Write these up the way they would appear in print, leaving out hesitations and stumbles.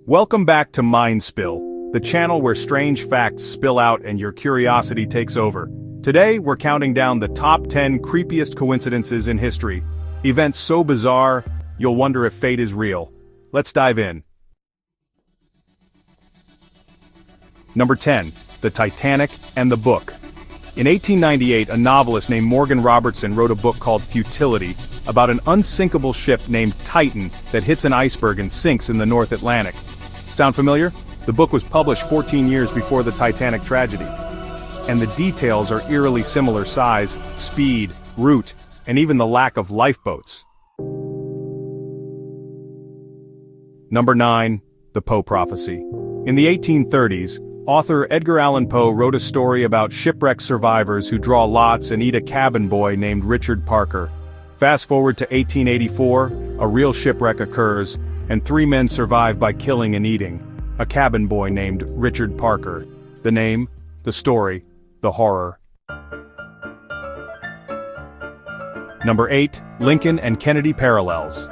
Welcome back to MindSpill, the channel where strange facts spill out and your curiosity takes over. Today, we're counting down the top 10 creepiest coincidences in history. Events so bizarre, you'll wonder if fate is real. Let's dive in. Number 10. The Titanic and the Book. In 1898, a novelist named Morgan Robertson wrote a book called Futility about an unsinkable ship named Titan that hits an iceberg and sinks in the North Atlantic. Sound familiar? The book was published 14 years before the Titanic tragedy. And the details are eerily similar: size, speed, route, and even the lack of lifeboats. Number 9. The Poe Prophecy. In the 1830s, author Edgar Allan Poe wrote a story about shipwreck survivors who draw lots and eat a cabin boy named Richard Parker. Fast forward to 1884, a real shipwreck occurs, and 3 men survive by killing and eating a cabin boy named Richard Parker. The name, the story, the horror. Number 8. Lincoln and Kennedy parallels.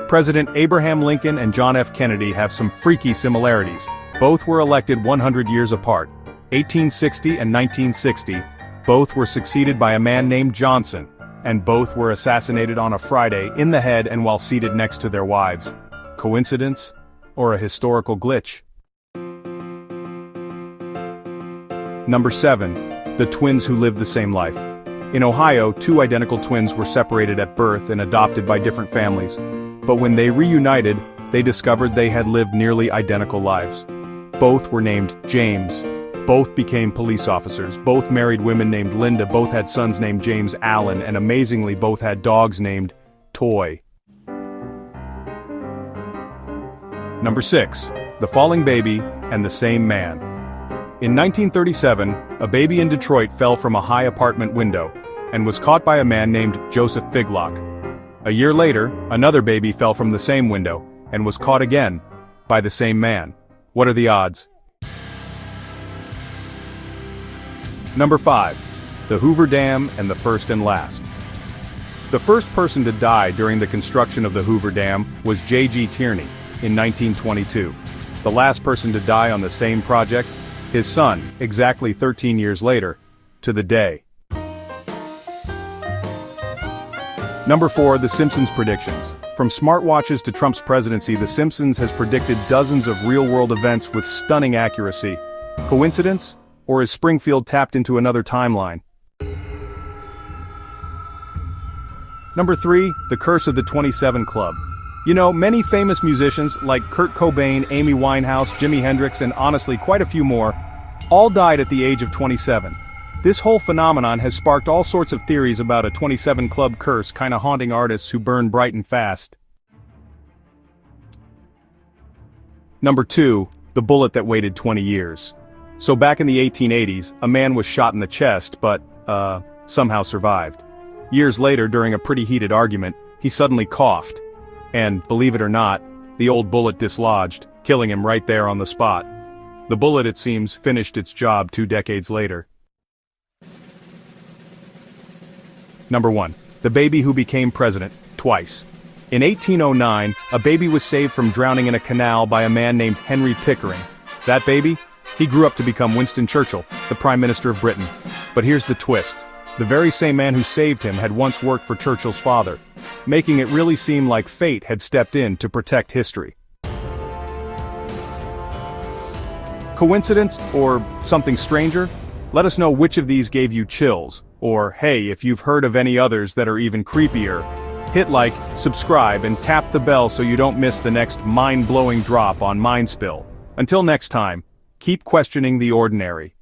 President Abraham Lincoln and John F. Kennedy have some freaky similarities. Both were elected 100 years apart, 1860 and 1960. Both were succeeded by a man named Johnson, and both were assassinated on a Friday in the head and while seated next to their wives. Coincidence? Or a historical glitch? Number 7. The twins who lived the same life. In Ohio, 2 identical twins were separated at birth and adopted by different families. But when they reunited, they discovered they had lived nearly identical lives. Both were named James. Both became police officers. Both married women named Linda. Both had sons named James Allen, and amazingly, both had dogs named Toy. Number 6. The Falling Baby and the Same Man. In 1937, a baby in Detroit fell from a high apartment window and was caught by a man named Joseph Figlock. A year later, another baby fell from the same window and was caught again by the same man. What are the odds? Number 5. The Hoover Dam and the First and Last. The first person to die during the construction of the Hoover Dam was J.G. Tierney in 1922. The last person to die on the same project, his son, exactly 13 years later, to the day. Number 4. The Simpsons Predictions. From smartwatches to Trump's presidency, The Simpsons has predicted dozens of real-world events with stunning accuracy. Coincidence? Or is Springfield tapped into another timeline? Number 3. The Curse of the 27 Club. You know, many famous musicians like Kurt Cobain, Amy Winehouse, Jimi Hendrix, and honestly quite a few more, all died at the age of 27. This whole phenomenon has sparked all sorts of theories about a 27 Club curse kinda haunting artists who burn bright and fast. Number 2. The bullet that waited 20 years. So back in the 1880s, a man was shot in the chest, but, somehow survived. Years later, during a pretty heated argument, he suddenly coughed. And, believe it or not, the old bullet dislodged, killing him right there on the spot. The bullet, it seems, finished its job 2 decades later. Number 1. The baby who became president, twice. In 1809, a baby was saved from drowning in a canal by a man named Henry Pickering. That baby? He grew up to become Winston Churchill, the Prime Minister of Britain. But here's the twist. The very same man who saved him had once worked for Churchill's father, making it really seem like fate had stepped in to protect history. Coincidence, or something stranger? Let us know which of these gave you chills, or hey, if you've heard of any others that are even creepier. Hit like, subscribe, and tap the bell so you don't miss the next mind-blowing drop on MindSpill. Until next time, keep questioning the ordinary.